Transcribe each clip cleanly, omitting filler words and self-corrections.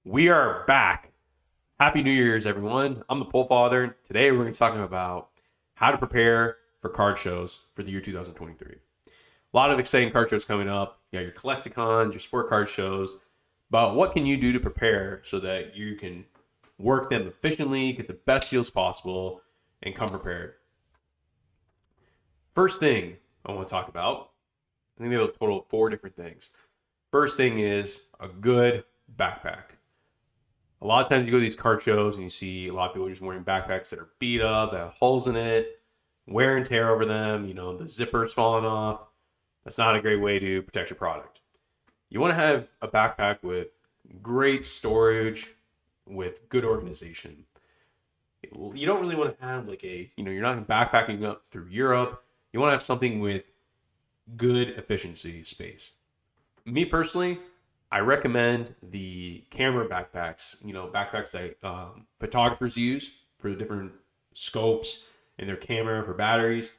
We are back. Happy New Year's, everyone. I'm the Pole Father. Today we're going to be talking about how to prepare for card shows for the year 2023. A lot of exciting card shows coming up. You got your Collecticons, your sport card shows. But what can you do to prepare so that you can work them efficiently, get the best deals possible, and come prepared? First thing I want to talk about, I think we have a total of four different things. First thing is a good backpack. A lot of times you go to these card shows and you see a lot of people just wearing backpacks that are beat up, that have holes in it, wear and tear over them, the zipper's falling off. That's not a great way to protect your product. You want to have a backpack with great storage, with good organization. You don't really want to have you're not backpacking up through Europe. You want to have something with good efficiency space. Me personally, I recommend the camera backpacks, backpacks that photographers use for the different scopes and their camera for batteries.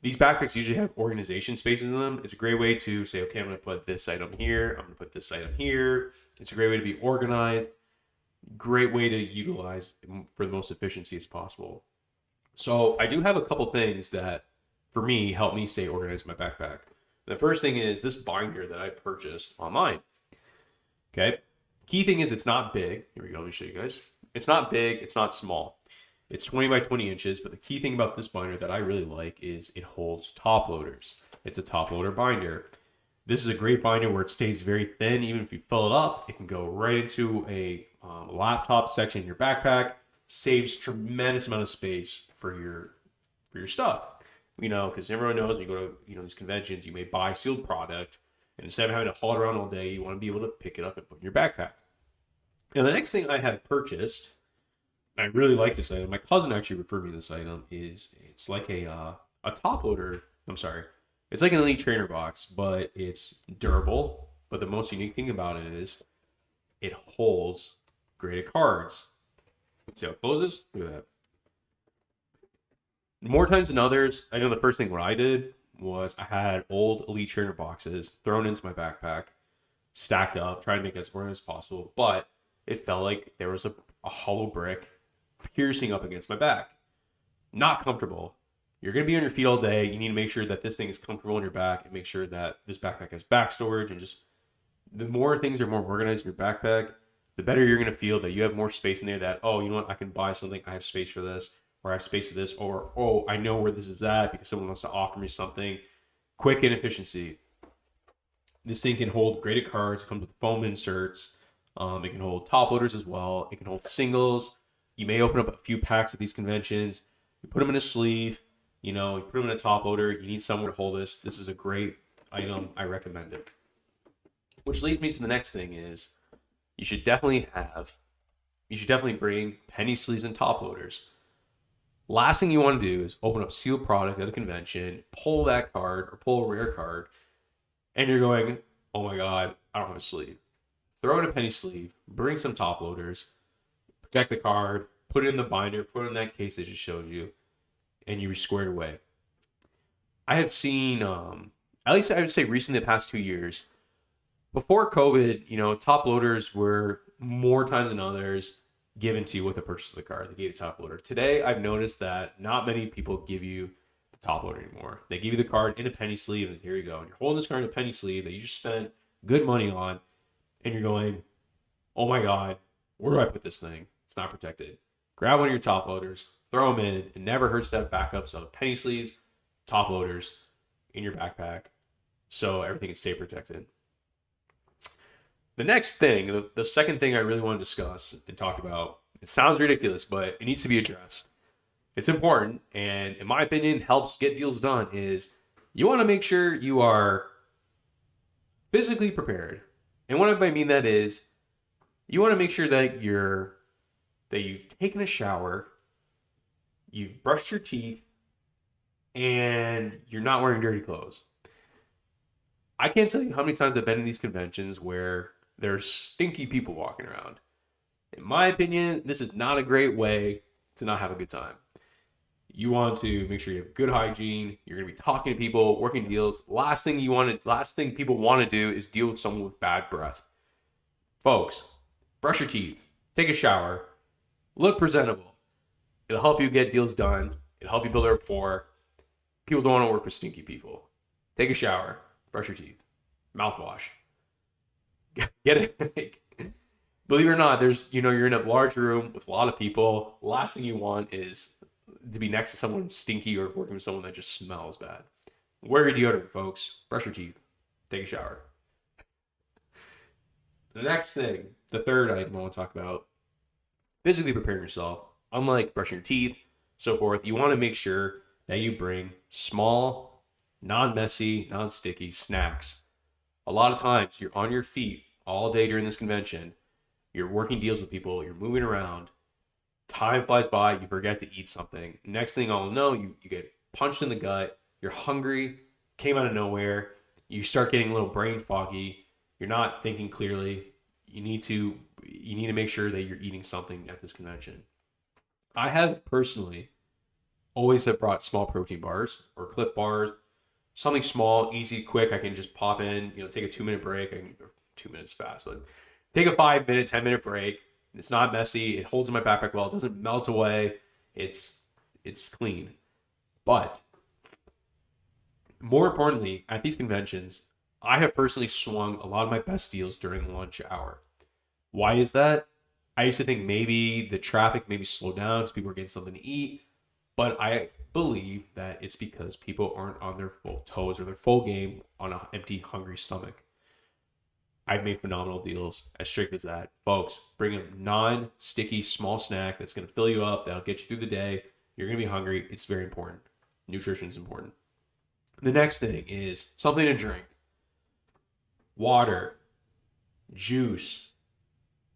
These backpacks usually have organization spaces in them. It's a great way to say, okay, I'm going to put this item here. I'm going to put this item here. It's a great way to be organized. Great way to utilize for the most efficiency as possible. So I do have a couple things that, for me, help me stay organized in my backpack. The first thing is this binder that I purchased online. Okay. Key thing is it's not big. Here we go. Let me show you guys. It's not big. It's not small. It's 20 by 20 inches. But the key thing about this binder that I really like is it holds top loaders. It's a top loader binder. This is a great binder where it stays very thin. Even if you fill it up, it can go right into a laptop section in your backpack. Saves tremendous amount of space for your stuff. Because everyone knows when you go to these conventions, you may buy sealed product. And instead of having to haul it around all day, you want to be able to pick it up and put in your backpack. Now, the next thing I have purchased, and I really like this item. My cousin actually referred me to this item. It's like a top loader. I'm sorry. It's like an Elite Trainer box, but it's durable. But the most unique thing about it is it holds graded cards. See how it closes? Look at that. More times than others, I know the first thing what I did was I had old Elite Trainer boxes thrown into my backpack, stacked up, trying to make it as organized as possible, but it felt like there was a hollow brick piercing up against my back. Not comfortable. You're going to be on your feet all day. You need to make sure that this thing is comfortable in your back and make sure that this backpack has back storage, and just the more things are more organized in your backpack, the better you're going to feel that you have more space in there that, oh, you know what, I can buy something, I have space for this, or I have space for this, or, oh, I know where this is at because someone wants to offer me something. Quick and efficiency. This thing can hold graded cards. It comes with foam inserts. It can hold top loaders as well. It can hold singles. You may open up a few packs at these conventions. You put them in a sleeve. You put them in a top loader. You need somewhere to hold this. This is a great item. I recommend it. Which leads me to the next thing is you should definitely bring penny sleeves and top loaders. Last thing you want to do is open up sealed product at a convention, pull that card or pull a rare card, and you're going, oh my God, I don't have a sleeve. Throw in a penny sleeve, bring some top loaders, protect the card, put it in the binder, put it in that case that just showed you, and you're squared away. I have seen, at least I would say recently the past 2 years, before COVID, top loaders were more times than others given to you with the purchase of the card. They gave you the top loader. Today, I've noticed that not many people give you the top loader anymore. They give you the card in a penny sleeve, and here you go. And you're holding this card in a penny sleeve that you just spent good money on, and you're going, oh my God, where do I put this thing? It's not protected. Grab one of your top loaders, throw them in. It never hurts to have backups of penny sleeves, top loaders in your backpack, so everything can stay protected. The next thing, the second thing I really want to discuss and talk about, it sounds ridiculous, but it needs to be addressed. It's important, and in my opinion, helps get deals done, is you want to make sure you are physically prepared. And what I mean that is, you want to make sure that you've taken a shower, you've brushed your teeth, and you're not wearing dirty clothes. I can't tell you how many times I've been in these conventions where there's stinky people walking around. In my opinion, this is not a great way to not have a good time. You want to make sure you have good hygiene. You're going to be talking to people, working deals. Last thing people want to do is deal with someone with bad breath. Folks, brush your teeth, take a shower, look presentable. It'll help you get deals done. It'll help you build a rapport. People don't want to work with stinky people. Take a shower, brush your teeth, mouthwash. Get it? Believe it or not, you're in a large room with a lot of people. Last thing you want is to be next to someone stinky or working with someone that just smells bad. Wear your deodorant, folks. Brush your teeth. Take a shower. The next thing, the third item I want to talk about, physically preparing yourself. Unlike brushing your teeth, so forth, you want to make sure that you bring small, non-messy, non-sticky snacks. A lot of times, you're on your feet all day during this convention. You're working deals with people. You're moving around. Time flies by. You forget to eat something. Next thing I'll know, you get punched in the gut. You're hungry. Came out of nowhere. You start getting a little brain foggy. You're not thinking clearly. You need to make sure that you're eating something at this convention. I have personally always have brought small protein bars or Cliff bars, something small, easy, quick. I can just pop in, take a 2-minute break. 2 minutes fast, but take a 5-minute, 10-minute break. It's not messy. It holds in my backpack well. It doesn't melt away. It's clean. But more importantly, at these conventions, I have personally swung a lot of my best deals during the lunch hour. Why is that? I used to think maybe the traffic maybe slowed down because people were getting something to eat. But I believe that it's because people aren't on their full toes or their full game on an empty, hungry stomach. I've made phenomenal deals, as strict as that. Folks, bring a non-sticky small snack that's going to fill you up, that'll get you through the day. You're going to be hungry. It's very important. Nutrition is important. The next thing is something to drink. Water, juice,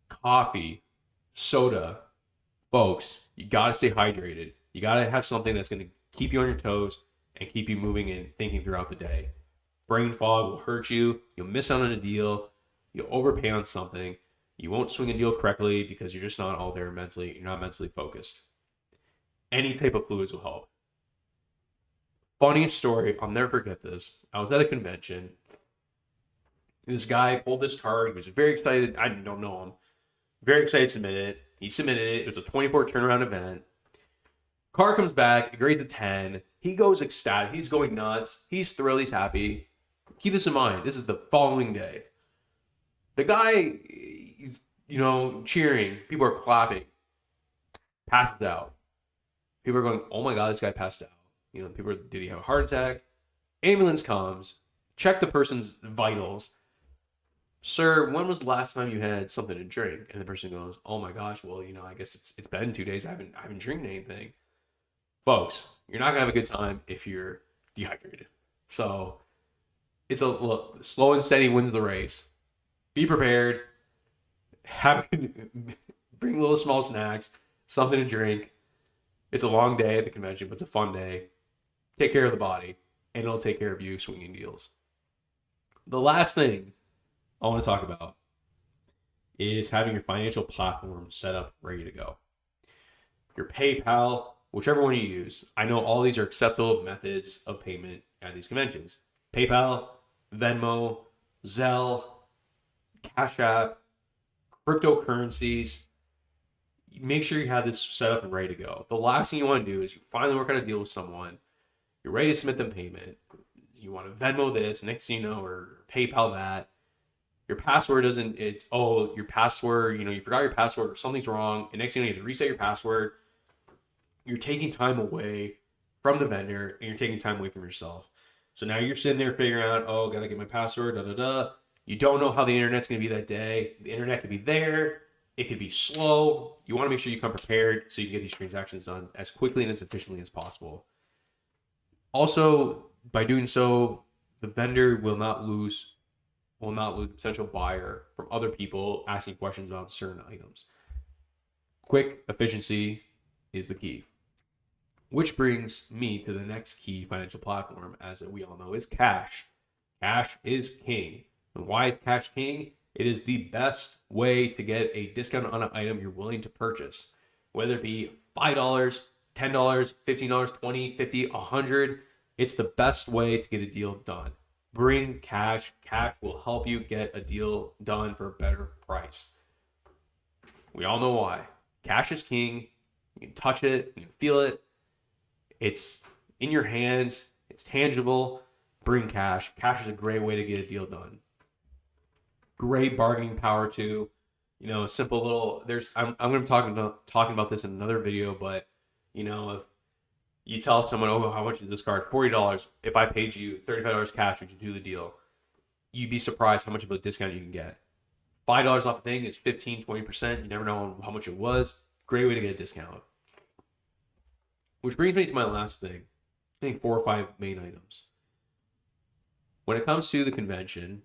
coffee, soda. Folks, you got to stay hydrated. You got to have something that's going to keep you on your toes and keep you moving and thinking throughout the day. Brain fog will hurt you. You'll miss out on a deal. You'll overpay on something. You won't swing a deal correctly because you're just not all there mentally. You're not mentally focused. Any type of fluids will help. Funniest story, I'll never forget this. I was at a convention. This guy pulled this card. He was very excited. I don't know him. Very excited to submit it. He submitted it. It was a 24 turnaround event. Car comes back. It grades a 10. He goes ecstatic. He's going nuts. He's thrilled. He's happy. Keep this in mind. This is the following day. The guy, he's, cheering. People are clapping. Passes out. People are going, oh my God, this guy passed out. Did he have a heart attack? Ambulance comes. Check the person's vitals. Sir, when was the last time you had something to drink? And the person goes, oh my gosh, well, I guess it's been 2 days. I haven't drinking anything. Folks, you're not going to have a good time if you're dehydrated. So it's slow and steady wins the race. Be prepared. Bring little small snacks, something to drink. It's a long day at the convention, but it's a fun day. Take care of the body, and it'll take care of you swinging deals. The last thing I want to talk about is having your financial platform set up, ready to go. Your PayPal, whichever one you use. I know all these are acceptable methods of payment at these conventions. PayPal, Venmo, Zelle, Cash App, cryptocurrencies. Make sure you have this set up and ready to go. The last thing you want to do is you finally work out a deal with someone. You're ready to submit them payment. You want to Venmo this, next thing you know, or PayPal that. Your password your password, you forgot your password or something's wrong. And next thing you have to reset your password. You're taking time away from the vendor and you're taking time away from yourself. So now you're sitting there figuring out, gotta get my password, You don't know how the internet's going to be that day. The internet could be there. It could be slow. You want to make sure you come prepared so you can get these transactions done as quickly and as efficiently as possible. Also, by doing so, the vendor will not lose the potential buyer from other people asking questions about certain items. Quick efficiency is the key. Which brings me to the next key financial platform, as we all know, is cash. Cash is king. And why is cash king? It is the best way to get a discount on an item you're willing to purchase. Whether it be $5, $10, $15, $20, $50, $100, it's the best way to get a deal done. Bring cash. Cash will help you get a deal done for a better price. We all know why. Cash is king. You can touch it, you can feel it. It's in your hands, it's tangible. Bring cash. Cash is a great way to get a deal done. Great bargaining power too. You know, a simple little. I'm going to be talking about this in another video, but you know, if you tell someone, oh, how much is this card? $40. If I paid you $35 cash, would you do the deal? You'd be surprised how much of a discount you can get. $5 off a thing is 15-20%. You never know how much it was. Great way to get a discount. Which brings me to my last thing. I think 4 or 5 main items. When it comes to the convention,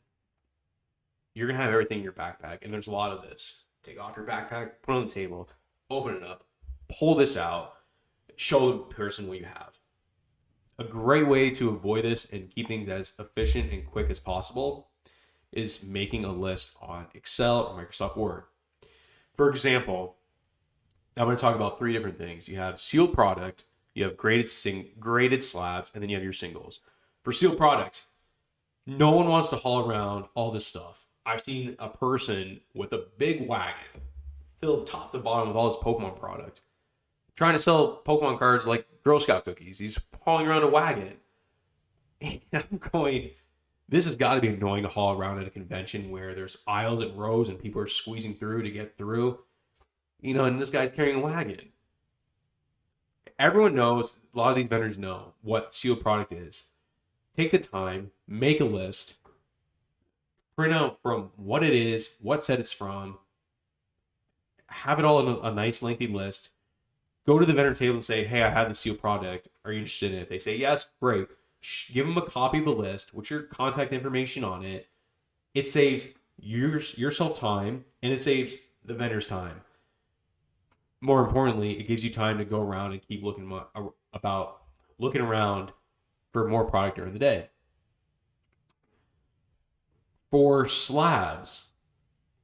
you're going to have everything in your backpack, and there's a lot of this. Take off your backpack, put it on the table, open it up, pull this out, show the person what you have. A great way to avoid this and keep things as efficient and quick as possible is making a list on Excel or Microsoft Word. For example, I'm going to talk about 3 different things. You have sealed product, you have graded slabs, and then you have your singles. For sealed product, no one wants to haul around all this stuff. I've seen a person with a big wagon filled top to bottom with all this Pokemon product, trying to sell Pokemon cards like Girl Scout cookies. He's hauling around a wagon. And I'm going, this has got to be annoying to haul around at a convention where there's aisles and rows and people are squeezing through to get through. You know, and this guy's carrying a wagon. Everyone knows, a lot of these vendors know what sealed product is. Take the time, make a list, print out from what it is, what set it's from, have it all in a nice lengthy list. Go to the vendor table and say, hey, I have the sealed product. Are you interested in it? They say, yes, great. Give them a copy of the list with your contact information on it. It saves yourself time, and it saves the vendor's time. More importantly, it gives you time to go around and keep looking around for more product during the day. For slabs,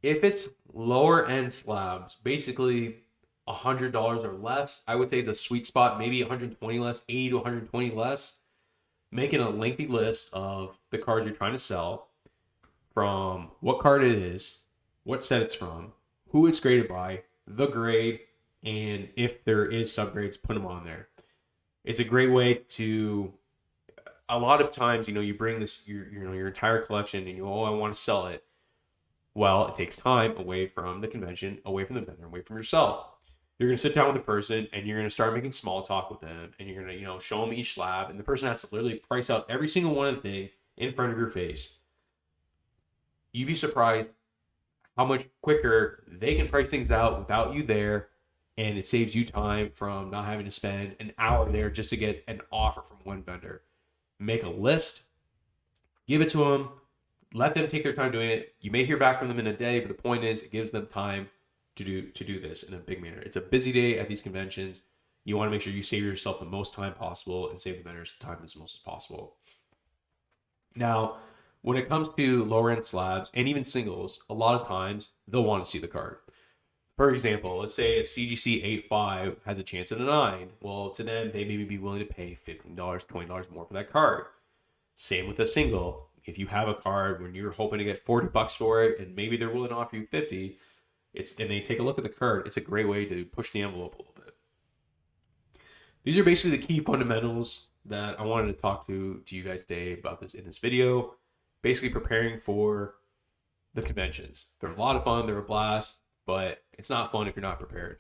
if it's lower end slabs, basically $100 or less, I would say it's a sweet spot, maybe 120 less, 80 to 120 less. Making a lengthy list of the cards you're trying to sell, from what card it is, what set it's from, who it's graded by, the grade, and if there is subgrades, put them on there. It's a great way to, a lot of times, you know, you bring this, your entire collection and I want to sell it. Well, it takes time away from the convention, away from the vendor, away from yourself. You're going to sit down with the person and you're going to start making small talk with them, and you're going to, show them each slab, and the person has to literally price out every single one of the thing in front of your face. You'd be surprised how much quicker they can price things out without you there, and it saves you time from not having to spend an hour there just to get an offer from one vendor. Make a list, give it to them, let them take their time doing it. You may hear back from them in a day, but the point is it gives them time to do this in a big manner. It's a busy day at these conventions. You want to make sure you save yourself the most time possible and save the vendors time as much as possible. Now, when it comes to lower end slabs and even singles, a lot of times they'll want to see the card. For example, let's say a CGC 8.5 has a chance at a 9. Well, to them, they maybe be willing to pay $15, $20 more for that card. Same with a single. If you have a card when you're hoping to get $40 for it, and maybe they're willing to offer you $50, and they take a look at the card, it's a great way to push the envelope a little bit. These are basically the key fundamentals that I wanted to talk to you guys today about this in this video. Basically preparing for the conventions. They're a lot of fun, they're a blast, but it's not fun if you're not prepared.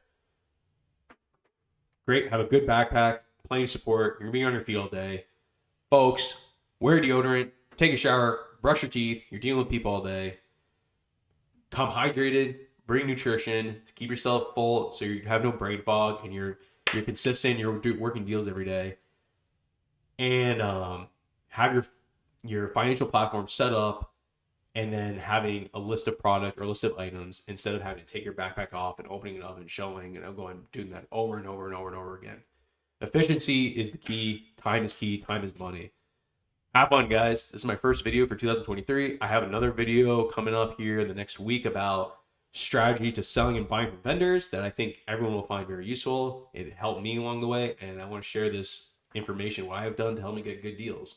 Great, have a good backpack, plenty of support, you're gonna be on your feet all day. Folks, wear deodorant, take a shower, brush your teeth, you're dealing with people all day. Come hydrated, bring nutrition to keep yourself full so you have no brain fog, and you're consistent, you're working deals every day. And have your financial platform set up, and then having a list of product or a list of items instead of having to take your backpack off and opening it up and showing and doing that over and over and over and over again. Efficiency is the key. Time is key. Time is money. Have fun, guys. This is my first video for 2023. I have another video coming up here in the next week about strategy to selling and buying from vendors that I think everyone will find very useful. It helped me along the way, and I want to share this information, what I have done to help me get good deals.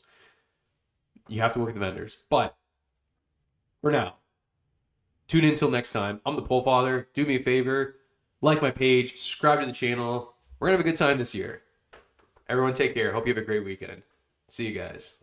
You have to work with the vendors. But for now, tune in until next time. I'm the Pole Father. Do me a favor. like my page, subscribe to the channel. We're going to have a good time this year. Everyone take care. Hope you have a great weekend. See you guys.